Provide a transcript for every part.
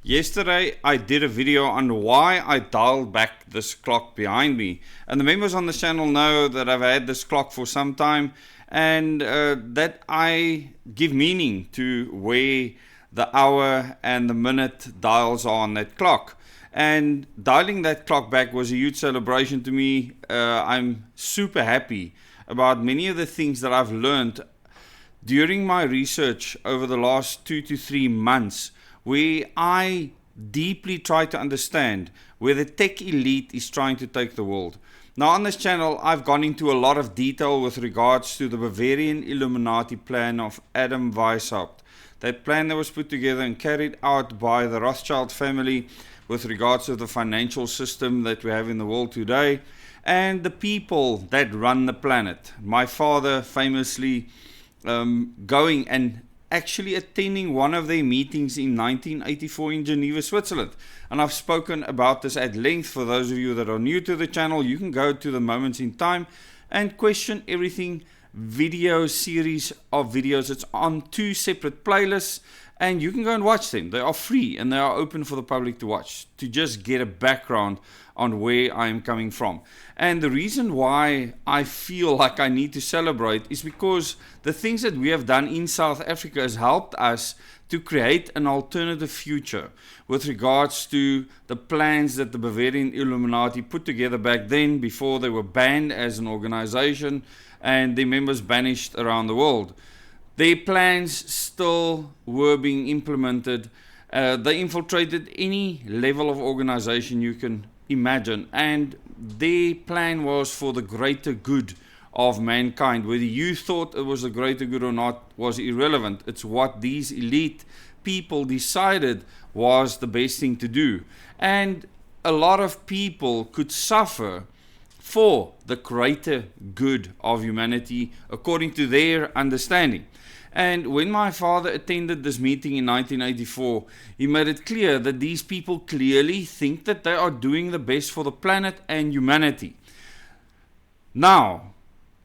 Yesterday, I did a video on why I dialed back this clock behind me. And the members on the channel know that I've had this clock for some time and that I give meaning to where the hour and the minute dials are on that clock. And dialing that clock back was a huge celebration to me. I'm super happy about many of the things that I've learned during my research over the last 2 to 3 months, where I deeply try to understand where the tech elite is trying to take the world. Now on this channel, I've gone into a lot of detail with regards to the Bavarian Illuminati plan of Adam Weishaupt. That plan that was put together and carried out by the Rothschild family with regards to the financial system that we have in the world today, and the people that run the planet. My father famously going and actually attending one of their meetings in 1984 in Geneva, Switzerland. And I've spoken about this at length. For those of you that are new to the channel, you can go to the Moments in Time and Question Everything video series of videos. It's on 2 separate playlists and you can go and watch them. They are free and they are open for the public to watch, to just get a background on where I am coming from. And the reason why I feel like I need to celebrate is because the things that we have done in South Africa has helped us to create an alternative future with regards to the plans that the Bavarian Illuminati put together back then, before they were banned as an organization and their members banished around the world. Their plans still were being implemented. They infiltrated any level of organization you can imagine, and their plan was for the greater good of mankind. Whether you thought it was the greater good or not was irrelevant. It's what these elite people decided was the best thing to do, and a lot of people could suffer for the greater good of humanity according to their understanding. And when my father attended this meeting in 1984, he made it clear that these people clearly think that they are doing the best for the planet and humanity. Now,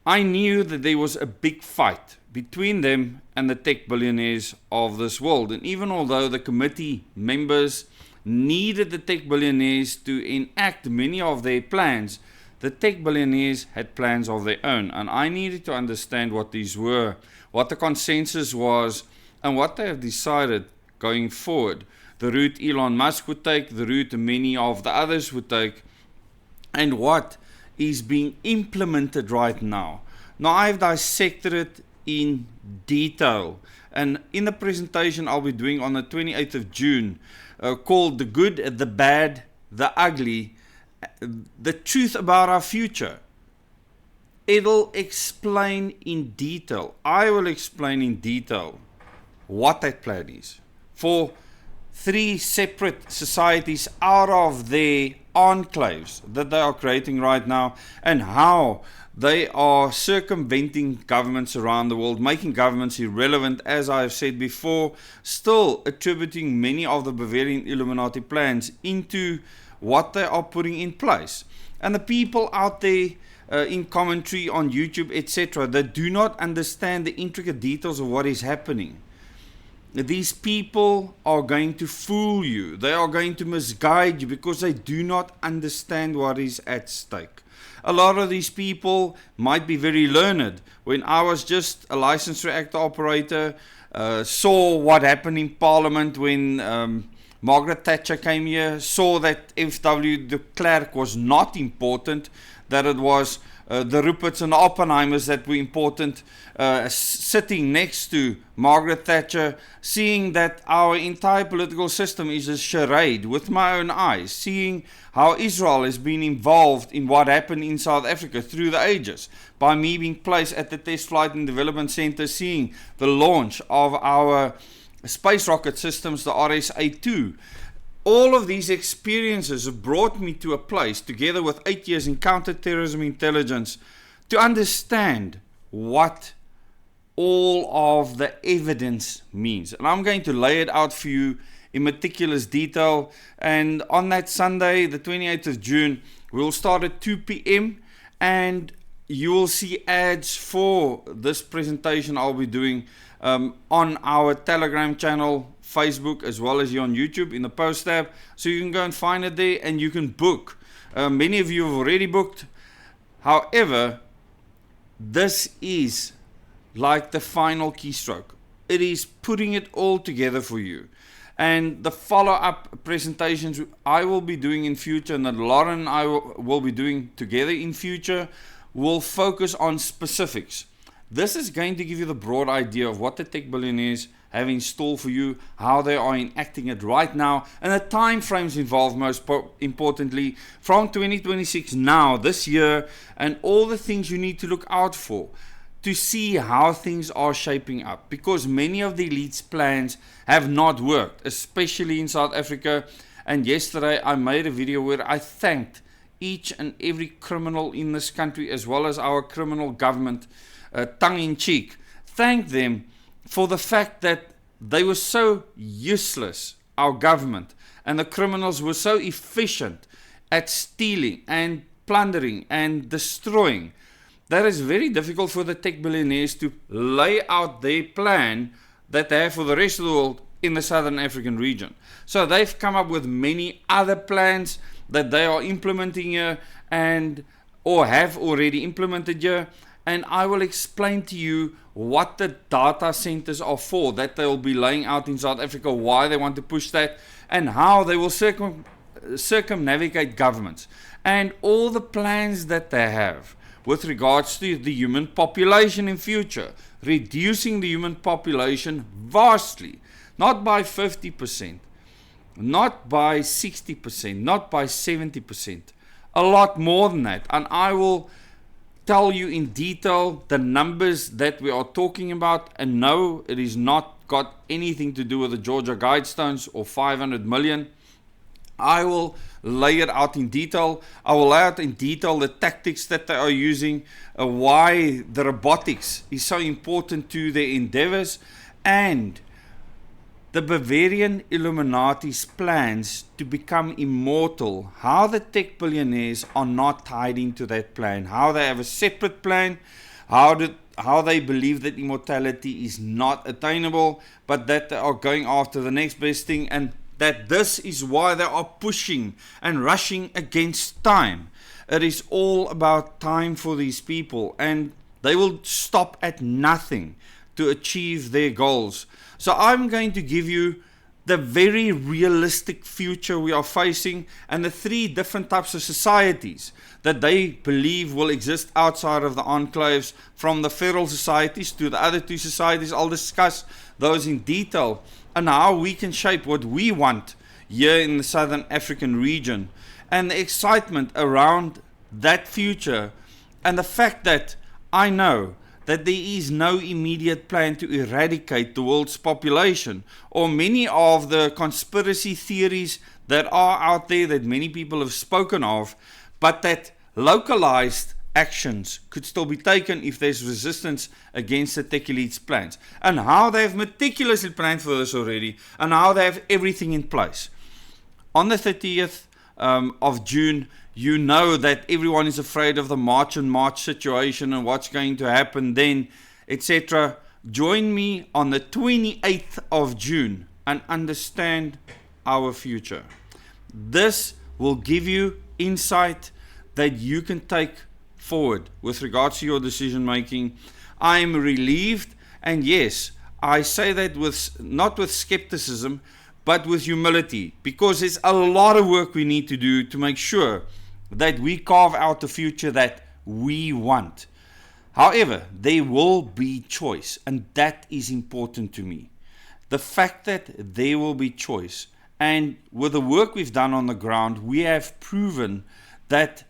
I knew that there was a big fight between them and the tech billionaires of this world. And even although the committee members needed the tech billionaires to enact many of their plans, the tech billionaires had plans of their own. And I needed to understand what these were, what the consensus was, and what they have decided going forward. The route Elon Musk would take, the route many of the others would take, and what is being implemented right now. Now, I've dissected it in detail, and in the presentation I'll be doing on the 28th of June, called The Good, the Bad, the Ugly, the Truth About Our Future. It'll explain in detail. I will explain in detail what that plan is for 3 separate societies out of their enclaves that they are creating right now, and how they are circumventing governments around the world, making governments irrelevant, as I have said before, still attributing many of the Bavarian Illuminati plans into what they are putting in place. And the people out there in commentary on YouTube, etc., that do not understand the intricate details of what is happening. These people are going to fool you. They are going to misguide you because they do not understand what is at stake. A lot of these people might be very learned. When I was just a licensed reactor operator, saw what happened in Parliament when Margaret Thatcher came here, saw that F.W. de Klerk was not important, that it was the Ruperts and the Oppenheimers that were important, sitting next to Margaret Thatcher, seeing that our entire political system is a charade with my own eyes, seeing how Israel has been involved in what happened in South Africa through the ages, by me being placed at the Test Flight and Development Center, seeing the launch of our space rocket systems, the RSA-2. All of these experiences have brought me to a place, together with 8 years in counterterrorism intelligence, to understand what all of the evidence means. And I'm going to lay it out for you in meticulous detail. And on that Sunday, the 28th of June, we'll start at 2 p.m. and you will see ads for this presentation I'll be doing on our Telegram channel, Facebook, as well as here on YouTube in the post tab. So you can go and find it there and you can book. Many of you have already booked. However, this is like the final keystroke. It is putting it all together for you. And the follow-up presentations I will be doing in future, and that Lauren and I will be doing together in future, will focus on specifics. This is going to give you the broad idea of what the Tech Billionaires have in store for you, how they are enacting it right now, and the time frames involved, most importantly, from 2026 now, this year, and all the things you need to look out for to see how things are shaping up, because many of the elites' plans have not worked, especially in South Africa. And yesterday I made a video where I thanked each and every criminal in this country, as well as our criminal government, tongue-in-cheek, thanked them for the fact that they were so useless, our government, and the criminals were so efficient at stealing and plundering and destroying. That is very difficult for the Tech Billionaires to lay out their plan that they have for the rest of the world in the Southern African region. So they've come up with many other plans that they are implementing here, and or have already implemented here. And I will explain to you what the data centers are for that they will be laying out in South Africa, why they want to push that, and how they will circumnavigate governments, and all the plans that they have with regards to the human population in future, reducing the human population vastly, not by 50%, not by 60%, not by 70%, a lot more than that. And I will tell you in detail the numbers that we are talking about. And no, it is not got anything to do with the Georgia Guidestones or 500 million. I will lay it out in detail. I will lay out in detail the tactics that they are using, why the robotics is so important to their endeavors, and the Bavarian Illuminati's plans to become immortal, how the Tech Billionaires are not tied into that plan, how they have a separate plan, how they believe that immortality is not attainable, but that they are going after the next best thing, and that this is why they are pushing and rushing against time. It is all about time for these people, and they will stop at nothing to achieve their goals. So I'm going to give you the very realistic future we are facing, and the three different types of societies that they believe will exist outside of the enclaves, from the federal societies to the other two societies. I'll discuss those in detail, and how we can shape what we want here in the Southern African region, and the excitement around that future, and the fact that I know that there is no immediate plan to eradicate the world's population, or many of the conspiracy theories that are out there that many people have spoken of, but that localized actions could still be taken if there's resistance against the tech elite's plans, and how they have meticulously planned for this already, and how they have everything in place. On the 30th of June, you know that everyone is afraid of the March and March situation and what's going to happen then, etc. Join me on the 28th of June and understand our future. This will give you insight that you can take forward with regards to your decision making. I am relieved, and yes, I say that with not with skepticism, but with humility, because there's a lot of work we need to do to make sure that we carve out the future that we want. However, there will be choice, and that is important to me. The fact that there will be choice, and with the work we've done on the ground, we have proven that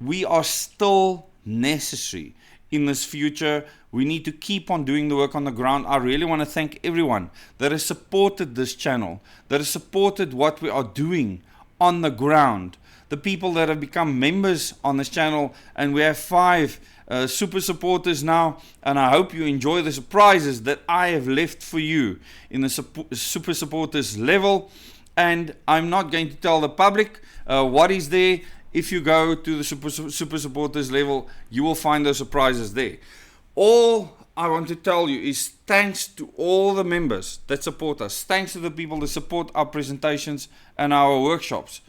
we are still necessary in this future. We need to keep on doing the work on the ground. I really want to thank everyone that has supported this channel, that has supported what we are doing on the ground. The people that have become members on this channel, and we have 5 super supporters now, and I hope you enjoy the surprises that I have left for you in the super supporters level. And I'm not going to tell the public what is there. If you go to the super supporters level, you will find those surprises there. All I want to tell you is thanks to all the members that support us. Thanks to the people that support our presentations and our workshops.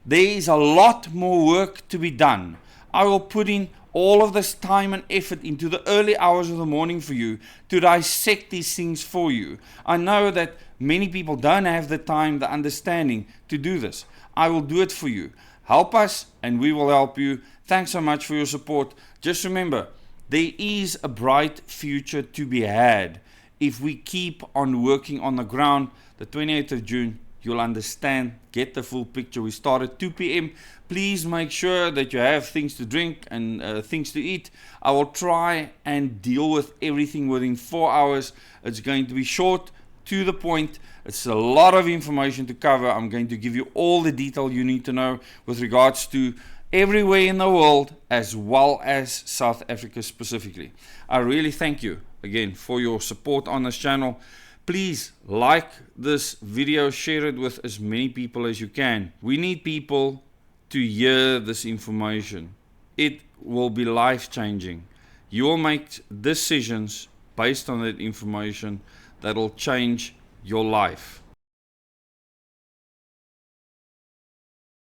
There is a lot more work to be done. I will put in all of this time and effort into the early hours of the morning for you to dissect these things for you. I know that many people don't have the time, the understanding to do this. I will do it for you. Help us and we will help you. Thanks so much for your support. Just remember, there is a bright future to be had if we keep on working on the ground. The 28th of June, you'll understand, get the full picture. We start at 2 p.m. Please make sure that you have things to drink and things to eat. I will try and deal with everything within 4 hours. It's going to be short, to the point. It's a lot of information to cover. I'm going to give you all the detail you need to know with regards to everywhere in the world as well as South Africa specifically. I really thank you again for your support on this channel. Please like this video, share it with as many people as you can. We need people to hear this information. It will be life-changing. You will make decisions based on that information that will change your life.